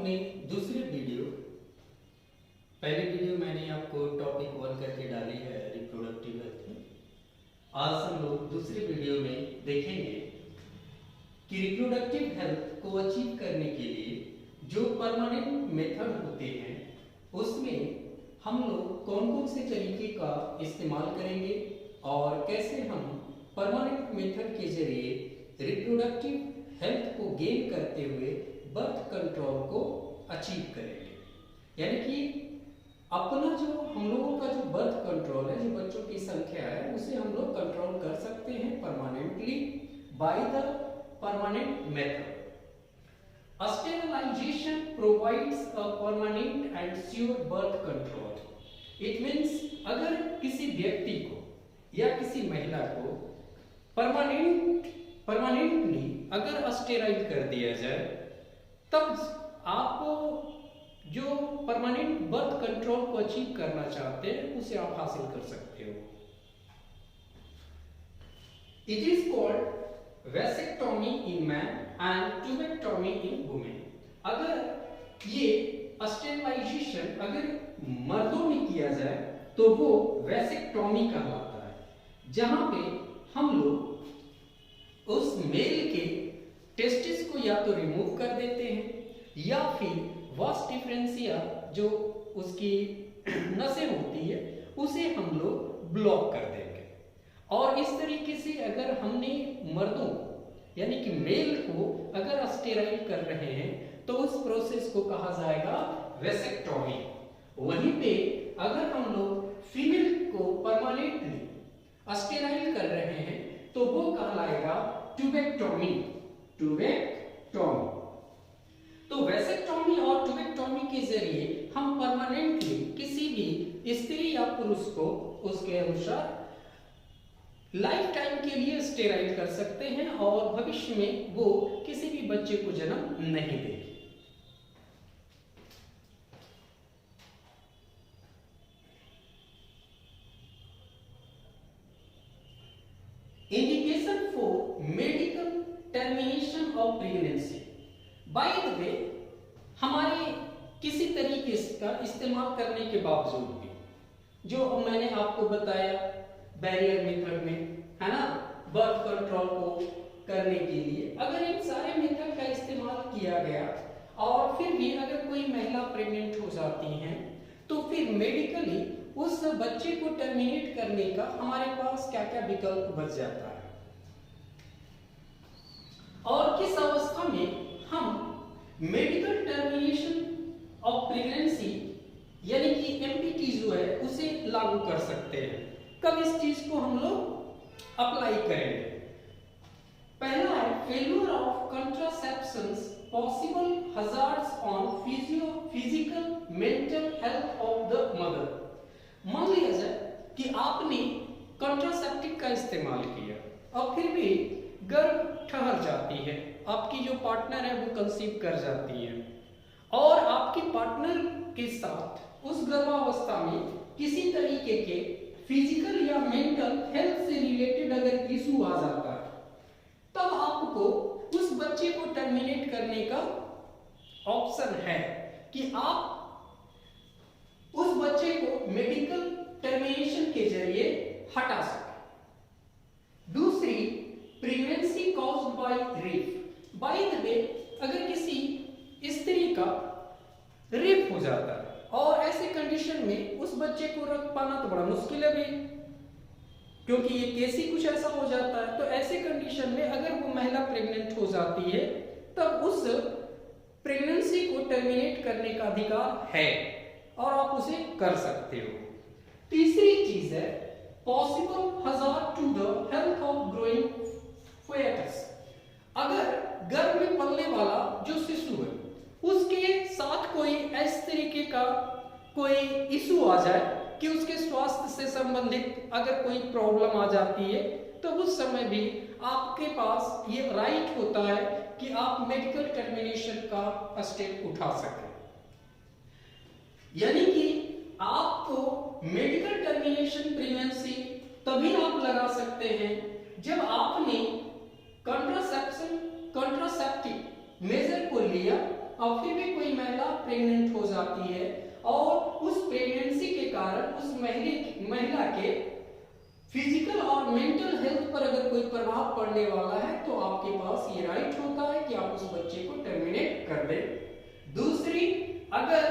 अपनी दूसरी वीडियो, पहली वीडियो मैंने आपको टॉपिक 1 करके डाली है रिप्रोडक्टिव हेल्थ में। आज हम लोग दूसरी वीडियो में देखेंगे कि रिप्रोडक्टिव हेल्थ को अचीव करने के लिए जो परमानेंट मेथड होते हैं उसमें हम लोग कौन कौन से तरीके का इस्तेमाल करेंगे और कैसे हम परमानेंट मेथड के जरिए रिप्रोडक्टिव हेल्थ को गेन करते हुए बर्थ कंट्रोल को अचीव करेंगे। यानी कि अपना जो हम लोगों का जो बर्थ कंट्रोल है, जो बच्चों की संख्या है, उसे हम लोग कंट्रोल कर सकते हैं permanently by the permanent method. Sterilization provides a permanent and sure birth control. It means अगर किसी व्यक्ति को या किसी महिला को परमानेंटली अगर स्टेराइल कर दिया जाए, तब आप जो परमानेंट बर्थ कंट्रोल को अचीव करना चाहते हैं उसे आप हासिल कर सकते हो। It is called vasectomy in man and tubectomy in women. अगर ये स्टेरिलाइजेशन अगर मर्दों में किया जाए तो वो वैसेक्टोमी कहलाता है, जहां पे हम लोग उस मेल के टेस्टिस को या तो रिमूव कर देते हैं या फिर वास डिफरेंशिया जो उसकी नसें होती है उसे हम लोग ब्लॉक कर देंगे। और इस तरीके से अगर हमने मर्दों को यानी कि मेल को अगर स्टेराइल कर रहे हैं तो उस प्रोसेस को कहा जाएगा वैसेक्टोमी। वहीं पे अगर हम लोग फीमेल को परमानेंटली स्टेराइल कर रहे हैं तो वो कहलाएगा ट्यूबेक्टोमी। तो वैसेक्टोमी और ट्यूबेक्टोमी के जरिए हम परमानेंटली किसी भी स्त्री या पुरुष को उसके अनुसार लाइफ टाइम के लिए स्टेराइल कर सकते हैं और भविष्य में वो किसी भी बच्चे को जन्म नहीं देगी। Indication for medical termination of pregnancy. By the way, हमारे किसी तरीके का इस्तेमाल करने के बावजूद भी जो मैंने आपको बताया बैरियर मेथड में, है ना, बर्थ कंट्रोल को करने के लिए अगर इन सारे मेथड का इस्तेमाल किया गया और फिर भी अगर कोई महिला प्रेग्नेंट हो जाती हैं तो फिर मेडिकली उस बच्चे को टर्मिनेट करने का हमारे पास क्या क्या विकल्प बच जाता है और किस अवस्था में हम मेडिकल टर्मिनेशन ऑफ प्रेगनेंसी यानी कि एमपीटी जो है उसे लागू कर सकते हैं। कब इस चीज को हम लोग अप्लाई करेंगे? पहला है failure of contraceptions possible hazards on physical mental health of the mother. मान लिया जाए कि आपने कंट्रासेप्टिव का इस्तेमाल किया और फिर भी गर्भ ठहर जाती है, आपकी जो पार्टनर है वो कंसीव कर जाती है और आपकी पार्टनर के साथ उस गर्भावस्था में किसी तरीके के फिजिकल या मेंटल हेल्थ से रिलेटेड अगर इशू आ जाता है, तब आपको उस बच्चे को टर्मिनेट करने का ऑप्शन है कि आप उस बच्चे को मेडिकल टर्मिनेशन के जरिए हटा सकें। दूसरी, pregnancy caused by rape. By the way, अगर किसी स्त्री का रेप हो जाता है और ऐसे कंडीशन में उस बच्चे को रख पाना तो बड़ा मुश्किल है भी, क्योंकि ये केस ही कुछ ऐसा हो जाता है। तो ऐसे कंडीशन में अगर वो महिला प्रेग्नेंट हो जाती है तब उस प्रेगनेंसी को टर्मिनेट करने का अधिकार है और आप उसे कर सकते हो। तीसरी चीज है possible hazard to the health of growing foetus. अगर गर्भ में पलने वाला जो शिशु है उसके साथ कोई इस तरीके का कोई इशू आ जाए कि उसके स्वास्थ्य से संबंधित अगर कोई प्रॉब्लम आ जाती है तो उस समय भी आपके पास ये राइट होता है कि आप मेडिकल टर्मिनेशन का स्टेप उठा सकें। यानी कि आपको मेडिकल टर्मिनेशन प्रेगनेंसी तभी आप लगा सकते हैं जब आपने कंट्रासेप्टिव मेजर को लिया और फिर भी कोई महिला प्रेग्नेंट हो जाती है और उस प्रेगनेंसी के कारण उस महिला के फिजिकल और मेंटल हेल्थ पर अगर कोई प्रभाव पड़ने वाला है तो आपके पास ये राइट होता है कि आप उस बच्चे को टर्मिनेट कर दें। दूसरी, अगर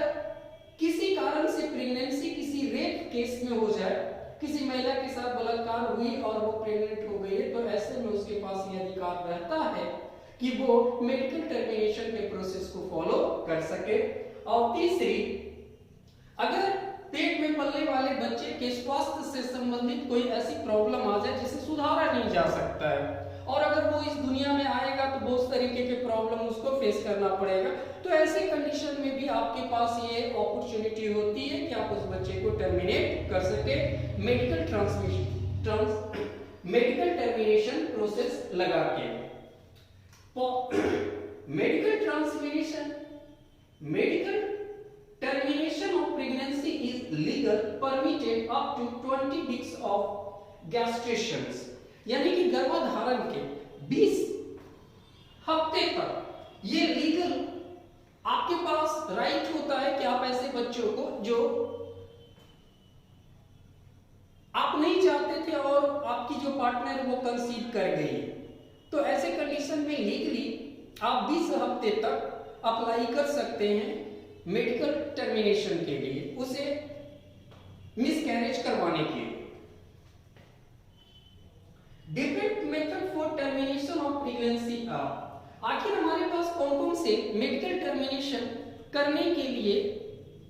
किसी कारण से प्रेगनेंसी किसी रेप केस में हो जाए, किसी महिला के साथ बलात्कार हुई और वो प्रेग्नेंट हो गई है, तो ऐसे में उसके पास ये अधिकार रहता है कि वो मेडिकल टर्मिनेशन के प्रोसेस को फॉलो कर सके। और तीसरी, अगर पेट में पलने वाले बच्चे के स्वास्थ्य से संबंधित कोई ऐसी प्रॉब्लम आ जाए जिसे सुधारा नहीं जा सकता है और अगर वो इस दुनिया में आएगा तो बहुत तरीके के प्रॉब्लम उसको फेस करना पड़ेगा, तो ऐसे कंडीशन में भी आपके पास ये अपॉर्चुनिटी होती है कि आप उस बच्चे को टर्मिनेट कर सके मेडिकल टर्मिनेशन प्रोसेस लगा के। Medical termination of pregnancy is legal permitted up to 20 weeks of gestation, यानी कि गर्भधारण के 20 हफ्ते तक ये लीगल आपके पास राइट होता है कि आप ऐसे बच्चों को जो आप नहीं चाहते थे और आपकी जो पार्टनर वो कंसीव कर गई है, तो ऐसे कंडीशन में लीगली आप 20 हफ्ते तक अप्लाई कर सकते हैं मेडिकल टर्मिनेशन के लिए, उसे मिसकैरेज करवाने के लिए। Different method for termination of pregnancy are, आखिर हमारे पास कौन कौन से मेडिकल टर्मिनेशन करने के लिए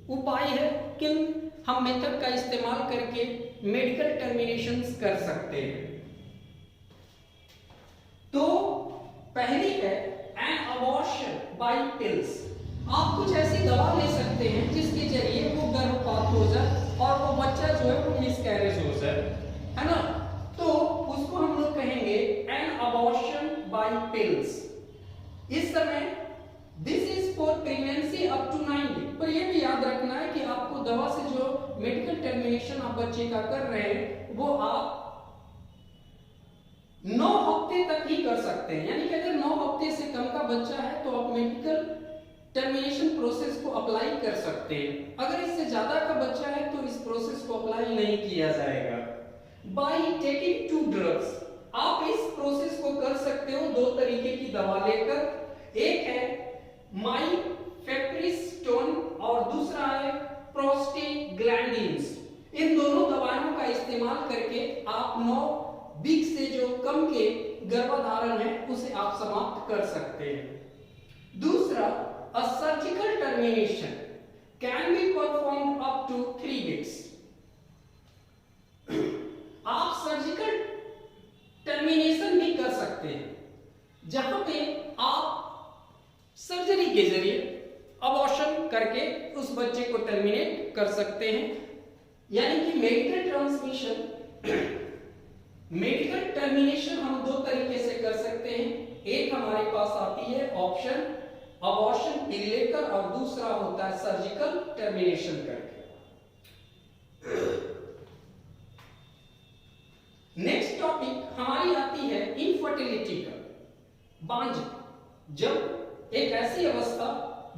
उपाय है, किन हम मेथड का इस्तेमाल करके मेडिकल टर्मिनेशन कर सकते हैं। तो पहली है एन अबॉर्शन बाय पिल्स। आप कुछ ऐसी दवा ले सकते हैं जिसके जरिए वो गर्भपात हो जाए और वो बच्चा जो है वो मिसकैरेज हो जाए, है ना, तो उसको हम लोग कहेंगे एन अबॉर्शन बाय पिल्स। इस समय this is for pregnancy up to 9 week, पर ये भी याद रखना है कि आपको दवा से जो मेडिकल टर्मिनेशन आप बच्चे का कर रहे हैं वो आप 9 हफ्ते तक ही कर सकते हैं, यानी कि अगर 9 हफ्ते से कम का बच्चा है तो आप मेडिकल टर्मिनेशन प्रोसेस को अप्लाई कर सकते हैं। अगर इससे ज्यादा का बच्चा है तो इस प्रोसेस को अप्लाई नहीं किया जाएगा। बाय टेकिंग 2 ड्रग्स, आप इस प्रोसेस को कर सकते हो 2 तरीके की दवा लेकर, एक है माइफेप्रिस्टोन और दूसरा है प्रोस्टाग्लैंडिन्स। इन दोनों दवाओं का इस्तेमाल करके आप 9 वीक से जो कम के गर्भधारण है उसे आप समाप्त कर सकते हैं। दूसरा, a surgical termination can be performed up to 3 weeks. आप सर्जिकल टर्मिनेशन भी कर सकते हैं जहां पे आप सर्जरी के जरिए अबॉर्शन करके उस बच्चे को टर्मिनेट कर सकते हैं। यानी कि मेडिकल टर्मिनेशन हम 2 तरीके से कर सकते हैं। एक हमारे पास आती है ऑप्शन अबॉर्शन पिल लेकर और दूसरा होता है सर्जिकल टर्मिनेशन करके। नेक्स्ट टॉपिक हमारी आती है इनफर्टिलिटी का, बांझ। जब एक ऐसी अवस्था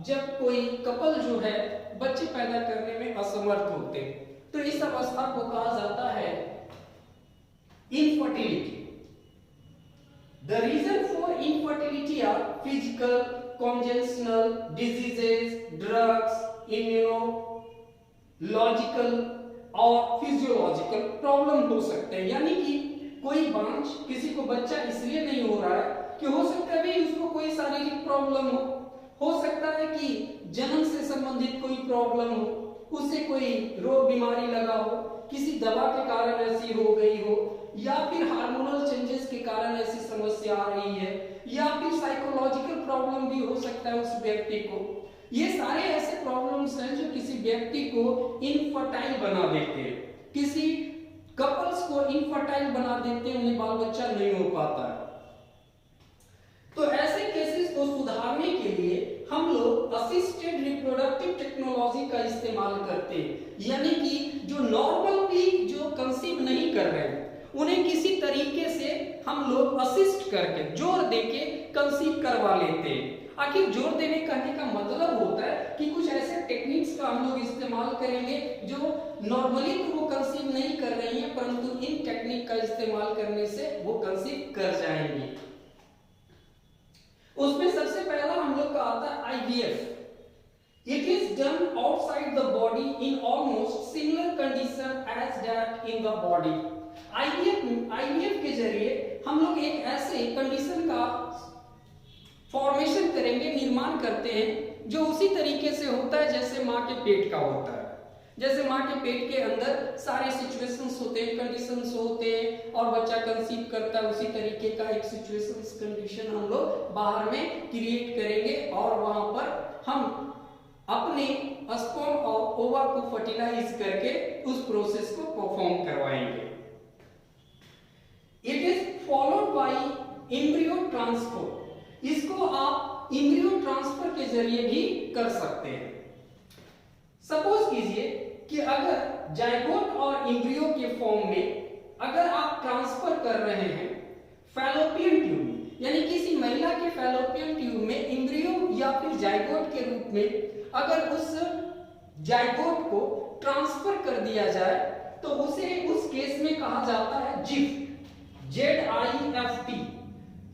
जब कोई कपल जो है बच्चे पैदा करने में असमर्थ होते हैं तो इस अवस्था को कहा जाता है infertility. The reason for infertility are physical, congenital diseases, drugs, immunological और physiological प्रॉब्लम हो सकते हैं। यानी कि कोई बांझ किसी को बच्चा इसलिए नहीं हो रहा है कि हो सकता है भी उसको कोई शारीरिक प्रॉब्लम हो सकता है कि जन्म से संबंधित कोई प्रॉब्लम हो, उसे कोई रोग बीमारी लगा हो, किसी दवा के कारण ऐसी हो गई हो, या फिर हार्मोनल चेंजेस के कारण ऐसी समस्या आ रही है, या फिर साइकोलॉजिकल प्रॉब्लम भी हो सकता है उस व्यक्ति को। ये सारे ऐसे प्रॉब्लम्स हैं जो किसी व्यक्ति को इनफर्टाइल बना देते हैं, किसी कपल्स को इनफर्टाइल बना देते हैं, उन्हें बाल बच्चा नहीं हो पाता है। तो ऐसे केसेस को सुधारने के लिए हम लोग असिस्टेड रिप्रोडक्टिव टेक्नोलॉजी का इस्तेमाल करते हैं, यानी कि जो नॉर्मली जो कंसीव नहीं कर रहे हैं उन्हें किसी तरीके से हम लोग असिस्ट करके जोर देके कंसीव करवा लेते हैं। आखिर जोर देने कहने का मतलब होता है कि कुछ ऐसे टेक्निक्स का हम लोग इस्तेमाल करेंगे जो नॉर्मली तो वो कंसीव नहीं कर रही हैं, परंतु इन टेक्निक का इस्तेमाल करने से वो कंसीव कर जाएंगी। उसमें सबसे पहला हम लोग का आता है IVF. It is done outside the body in almost similar condition as that in the body. IVF के जरिए हम लोग एक ऐसे कंडीशन का फॉर्मेशन करेंगे, निर्माण करते हैं जो उसी तरीके से होता है जैसे माँ के पेट का होता है। जैसे माँ के पेट के अंदर सारे सिचुएशंस होते हैं, कंडीशंस होते हैं और बच्चा कंसीव करता है, उसी तरीके का एक सिचुएशंस कंडीशन हम लोग बाहर में क्रिएट करेंगे और वहां पर हम अपने स्पर्म और ओवा को फर्टिलाइज करके उस प्रोसेस को परफॉर्म करवाएंगे। It is followed by embryo transfer. इसको आप एम्ब्रियो ट्रांसफर के जरिए भी कर सकते हैं। सपोज कीजिए कि अगर जाइगोट और एम्ब्रियो के फॉर्म में अगर आप ट्रांसफर कर रहे हैं फैलोपियन ट्यूब, यानी किसी महिला के फैलोपियन ट्यूब में एम्ब्रियो या फिर जाइगोट के रूप में अगर उस जाइगोट को ट्रांसफर कर दिया जाए तो उसे उस केस में कहा जाता है जिफ्ट, ZIFT।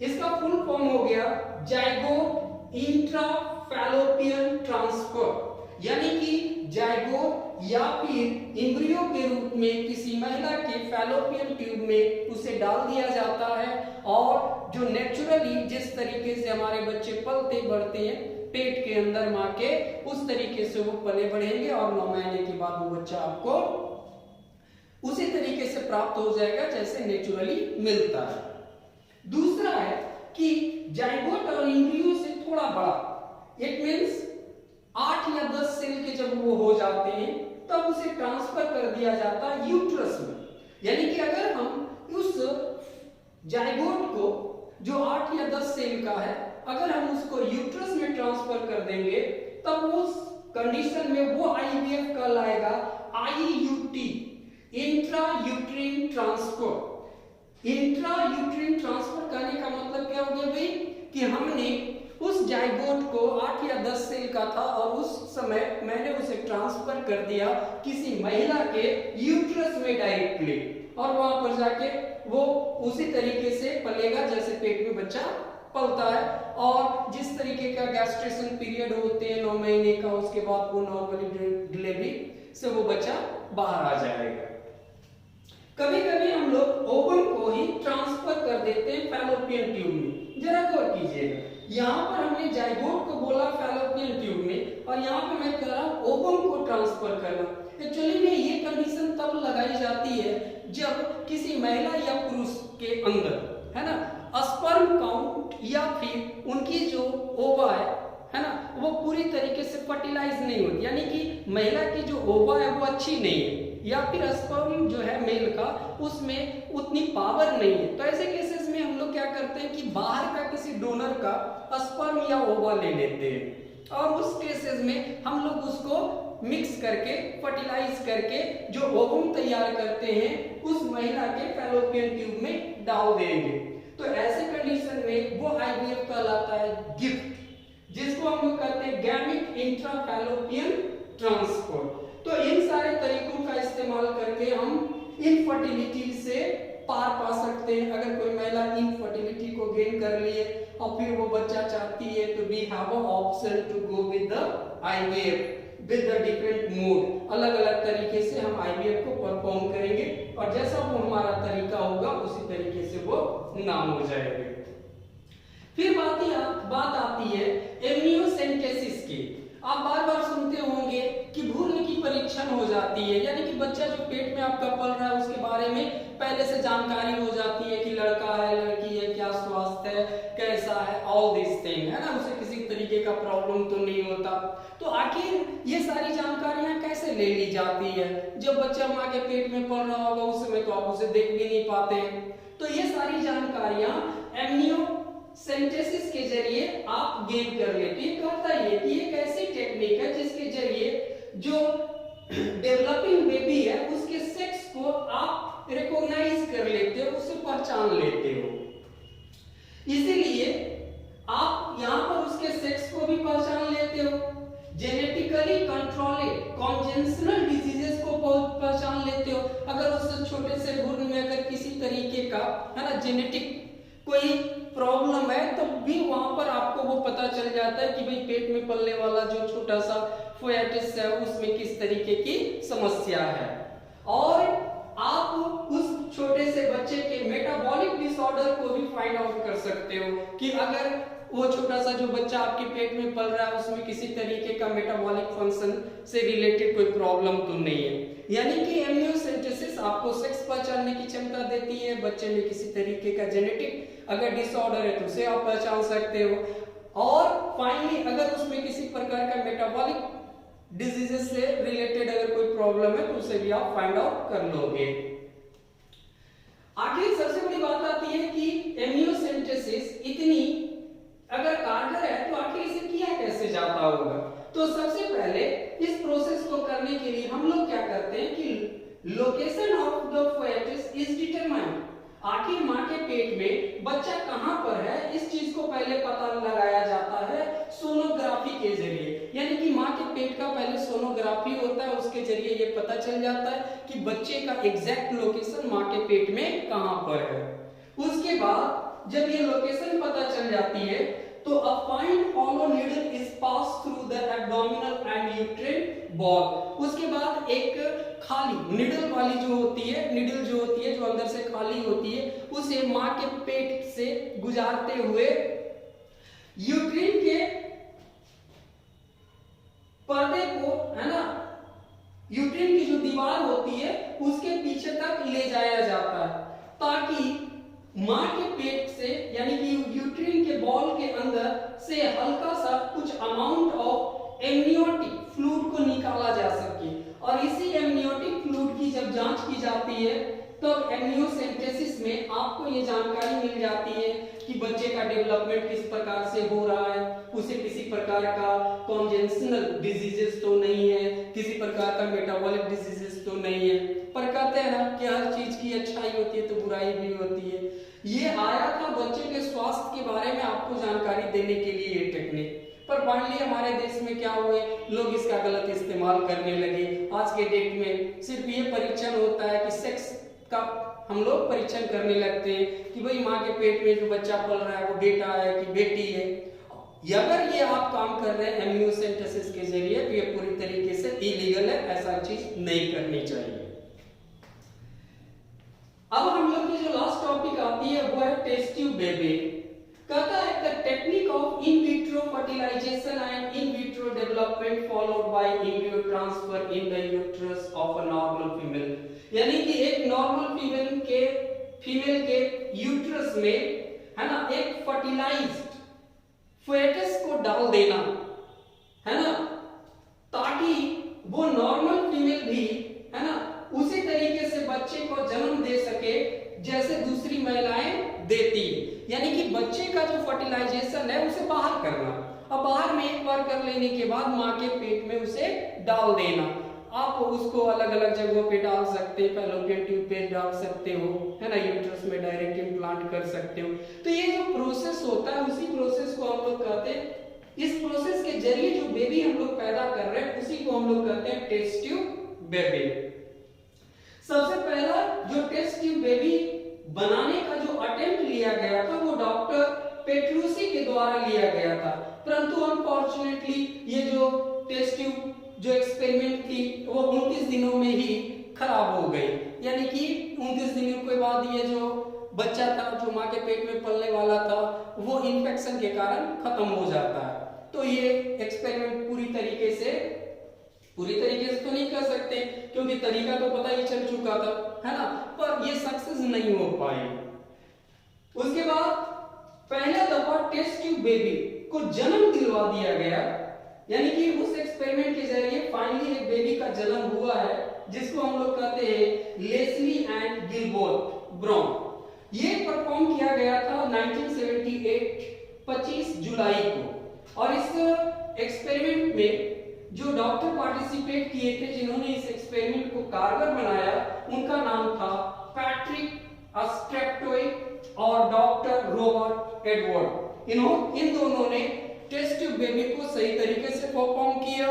इसका फुल फॉर्म हो गया जाइगोट इंट्राफैलोपियन ट्रांसफर, यानी कि जाइगोट या फिर एम्ब्रियो के रूप में किसी महिला के फैलोपियन ट्यूब में उसे डाल दिया जाता है और जो नेचुरली जिस तरीके से हमारे बच्चे पलते बढ़ते हैं पेट के अंदर माँ के, उस तरीके से वो पले बढ़ेंगे और 9 महीने के बाद वो बच्चा आपको उसी तरीके से प्राप्त हो जाएगा जैसे नेचुरली मिलता है। दूसरा है कि जाइगोट और एम्ब्रियो से थोड़ा बड़ा, इट मींस 8 या 10 सेल के जब वो हो जाते हैं तब उसे ट्रांसफर कर दिया जाता है यूट्रस में। यानी कि अगर हम उस जाइगोट को जो 8 या 10 सेल का है अगर हम उसको यूट्रस में ट्रांसफर कर देंगे तब उस कंडीशन में वो आईवीएफ कहलाएगा IUT, intra uterine transfer. Intra uterine transfer करने का मतलब क्या हो गया भाई कि हमने उस जाइगोट को 8 या 10 सेल का था और उस समय मैंने उसे ट्रांसफर कर दिया किसी महिला के यूट्रस में डायरेक्टली और वहां पर जाके वो उसी तरीके से पलेगा जैसे पेट में बच्चा पलता है। और जिस तरीके का गैस्ट्रेशन पीरियड होते हैं 9 महीने का, उसके बाद वो नॉर्मली डिलीवरी से वो बच्चा बाहर आ जाएगा। कभी कभी हम लोग ओवम को ही ट्रांसफर कर देते हैं फैलोपियन ट्यूब में। जरा गौर कीजिएगा, यहाँ पर हमने जाइगोट को बोला फैलोपियन ट्यूब में और यहाँ पे मैं कह रहा हूँ ओवम को ट्रांसफर करना। एक्चुअली में ये कंडीशन तब लगाई जाती है जब किसी महिला या पुरुष के अंदर है ना स्पर्म काउंट या फिर उनकी जो ओवा है ना वो पूरी तरीके से फर्टिलाइज नहीं होती, यानी कि महिला की जो ओवा है वो अच्छी नहीं है या फिर स्पर्म जो है मेल का उसमें उतनी पावर नहीं है। तो ऐसे केसेस में हम लोग क्या करते हैं कि बाहर का किसी डोनर का स्पर्म या ओवा ले लेते हैं और उस केसेस में हम लोग उसको मिक्स करके फर्टिलाइज करके जो ओवम तैयार करते हैं उस महिला के फैलोपियन ट्यूब में डाल देंगे। तो ऐसे कंडीशन में वो आईवीएफ कहलाता है गिफ्ट, जिसको हम लोग कहते हैं गैमेट इंट्राफैलोपियन ट्रांसफर। तो इन सारे तरीकों का इस्तेमाल करके हम इनफर्टिलिटी से पार पा सकते हैं। अगर कोई महिला इनफर्टिलिटी को गेन कर लिए और फिर वो बच्चा चाहती है तो we have a option to go with the IVF with the different mode. अलग अलग तरीके से हम आईवीएफ को परफॉर्म करेंगे और जैसा वो हमारा तरीका होगा उसी तरीके से वो नाम हो जाएगा। फिर बात आती है एमनियोसेंटेसिस की। आप बार बार सुनते होंगे कि भ्रूण की परीक्षण हो जाती है, यानी कि बच्चा जो पेट में आपका पल रहा है उसके बारे में पहले से जानकारी हो जाती है कि लड़का है लड़की है, क्या स्वास्थ्य है, कैसा है, ऑल दिस थिंग है ना, उसे किसी तरीके का प्रॉब्लम तो नहीं होता। तो आखिर ये सारी जानकारियां कैसे ले ली जाती है? जब बच्चा माँ के पेट में पल रहा होगा उस समय तो आप उसे देख भी नहीं पाते हैं। तो ये सारी जानकारियां एमनियोसेंटेसिस के जरिए आप गेन कर लेते हैं। कहता है कि एक ऐसी टेक्निक है जिसके जरिए जो डेवलपिंग बेबी है उसके सेक्स को आप रिकॉग्नाइज कर लेते हो, उसे पहचान लेते हो। इसीलिए आप यहाँ पर उसके सेक्स जेनेटिक कोई प्रॉब्लम है तो भी वहां पर आपको वो पता चल जाता है कि भाई पेट में पलने वाला जो छोटा सा फोएटिस है उसमें किस तरीके की समस्या है। और आप उस छोटे से बच्चे के मेटाबॉलिक डिसऑर्डर को भी फाइंड आउट कर सकते हो कि अगर वो छोटा सा जो बच्चा आपके पेट में पल रहा है उसमें किसी तरीके का मेटाबॉलिक फंक्शन से रिलेटेड कोई प्रॉब्लम तो नहीं है। यानी कि एमनियोसेंटेसिस आपको सेक्स पहचानने की क्षमता देती है। बच्चे में किसी तरीके का जेनेटिक अगर डिसऑर्डर है तो उसे आप पहचान सकते हो। और फाइनली अगर उसमें किसी प्रकार का मेटाबॉलिक डिजीजेस से रिलेटेड अगर कोई प्रॉब्लम है तो उसे भी आप फाइंड आउट कर लोगे। आखिर सबसे बड़ी बात आती है कि एमनियोसेंटेसिस इतनी अगर कारगर है तो आखिर इसे किया कैसे जाता होगा। तो सबसे पहले इस प्रोसेस को करने के लिए हम लोग क्या करते हैं कि location of the foetus is determined. आखिर मां के पेट में बच्चा कहां पर है इस चीज को पहले पता लगाया जाता है सोनोग्राफी के जरिए। यानी कि मां के पेट का पहले सोनोग्राफी होता है, उसके जरिए ये पता चल जाता है कि बच्चे का एग्जैक्ट लोकेशन मां के पेट में कहां पर है। उसके बाद जब ये लोकेशन पता चल जाती है तो a fine hollow needle is pass through the abdominal and uterine wall. उसके बाद एक खाली निडल वाली जो होती है, निडल जो होती है जो अंदर से खाली होती है, उसे मां के पेट से गुजारते हुए यूट्राइन के पर्दे को, है ना, यूट्राइन की जो दीवार होती है उसके पीछे तक ले जाया जाता है ताकि मां के पेट से यानी कि यूट्राइन के बॉल के अंदर से हल्का सा कुछ अमाउंट ऑफ एमनियोटिक फ्लूइड को निकाला जा सके। और इसी एमनियोटिक फ्लूइड की जब जांच की जाती है तो एमनियोसेंटेसिस में आपको ये जानकारी मिल जाती है कि बच्चे का डेवलपमेंट किस प्रकार से हो रहा है, उसे किसी प्रकार का कॉन्जेनिटल डिजीजेस तो नहीं है, किसी प्रकार का मेटाबॉलिक डिजीजेस तो नहीं है। पर कहते हैं ना कि हर चीज की अच्छाई होती है तो बुराई भी होती है। ये आया था बच्चे के स्वास्थ्य के बारे में आपको जानकारी देने के लिए ये टेक्निक। पर फाइनली हमारे देश में क्या हुए, लोग इसका गलत इस्तेमाल करने लगे। आज के डेट में सिर्फ ये परीक्षण होता है कि सेक्स का हम लोग परीक्षण करने लगते हैं कि भाई माँ के पेट में जो बच्चा पल रहा है वो बेटा है कि बेटी है। अगर ये आप काम कर रहे हैं एमनियोसेंटेसिस के जरिए तो ये पूरी तरीके से इलीगल है, ऐसा चीज नहीं करनी चाहिए। अब हम लोग की जो लास्ट टॉपिक आती है वो है टेस्ट ट्यूब बेबी। कहता है the technique of in vitro fertilisation and in vitro development followed by embryo transfer in the uterus of a normal female. यानी कि एक नॉर्मल फीमेल के यूट्रस में, है ना, एक फर्टिलाइज्ड फोएटिस को डाल देना, है ना, ताकि वो नॉर्मल फीमेल भी, है ना, उसी तरीके से बच्चे को जन्म दे सके जैसे दूसरी महिलाएं देती। यानी कि बच्चे का जो फर्टिलाइजेशन है उसे बाहर करना। अब बाहर में एक बार कर लेने के बाद मां के पेट में उसे डाल देना। आप उसको अलग अलग जगहों पे डाल सकते हैं, फैलोपियन ट्यूब पे डाल सकते हो, है ना, यूट्रस में डायरेक्ट इम्प्लांट कर सकते हो। तो ये जो प्रोसेस होता है उसी प्रोसेस को हम लोग कहते हैं, इस प्रोसेस के जरिए जो बेबी हम लोग पैदा कर रहे हैं उसी को हम लोग कहते हैं टेस्ट ट्यूब बेबी। सबसे पहला जो टेस्ट ट्यूब बेबी बनाने का जो अटेम्प्ट लिया गया था वो डॉक्टर पेट्रूसी के द्वारा लिया गया था, परंतु अनफॉर्चुनेटली ये जो टेस्ट ट्यूब जो एक्सपेरिमेंट थी वो 29 दिनों में ही खराब हो गई। यानी कि 29 दिनों के बाद ये जो बच्चा था जो मां के पेट में पलने वाला था वो इन्फेक्शन के कारण खत्म हो जाता है। तो ये एक्सपेरिमेंट पूरी तरीके से तो नहीं कर सकते क्योंकि तरीका तो पता ही चल चुका था, है ना, पर ये सक्सेस नहीं हो पाए। उसके बाद पहला दफा टेस्ट ट्यूब बेबी को जन्म दिलवा दिया गया। यानी कि उस एक्सपेरिमेंट के जरिए फाइनली एक बेबी का जन्म हुआ है जिसको हम लोग कहते हैं लेस्ली एंड गिलबर्ट ब्राउन। ये परफॉर्म किया गया था 1978 25 जुलाई को। और इस एक्सपेरिमेंट में जो डॉक्टर पार्टिसिपेट किए थे जिन्होंने इस एक्सपेरिमेंट को कारगर बनाया उनका नाम था पैट्रिक अस्ट्रेक्टोई और डॉक्टर रॉबर्ट एडवर्ड। इन दोनों ने टेस्ट ट्यूब बेबी को सही तरीके से परफॉर्म किया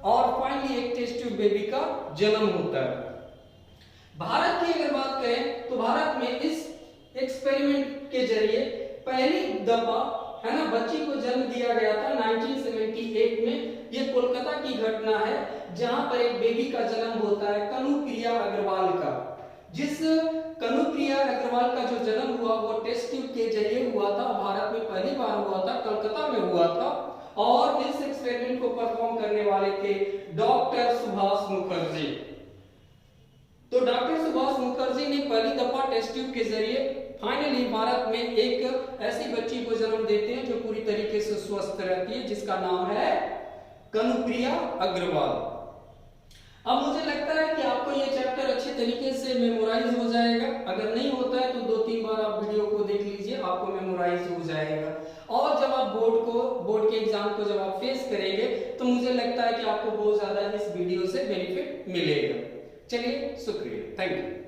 और फाइनली एक टेस्ट ट्यूब बेबी का जन्म होता है। भारत की अगर बात करें तो भारत में इस एक्सपेरिमेंट के जरिए पहली दफा है ना बच्ची को जन्म दिया गया था 1978 में। ये कोलकाता की घटना है जहां पर एक बेबी का जन्म होता है कनुप्रिया अग्रवाल का। जिस कनुप्रिया अग्रवाल का जो जन्म हुआ वो टेस्ट ट्यूब के जरिए हुआ था। भारत में पहली बार हुआ था, कलकत्ता में हुआ था। और इस एक्सपेरिमेंट को परफॉर्म करने वाले थे डॉक्टर सुभाष मुखर्जी। तो डॉक्टर सुभाष मुखर्जी ने पहली दफा टेस्ट ट्यूब के जरिए फाइनली भारत में एक ऐसी बच्ची को जन्म देते हैं जो पूरी तरीके से स्वस्थ रहती है, जिसका नाम है कनुप्रिया अग्रवाल। अब मुझे लगता है कि आपको ये चैप्टर अच्छे तरीके से मेमोराइज हो जाएगा। अगर नहीं होता है तो 2-3 बार आप वीडियो को देख लीजिए, आपको मेमोराइज हो जाएगा। और जब आप बोर्ड के एग्जाम को जब आप फेस करेंगे तो मुझे लगता है कि आपको बहुत ज्यादा इस वीडियो से बेनिफिट मिलेगा। चलिए, शुक्रिया, थैंक यू।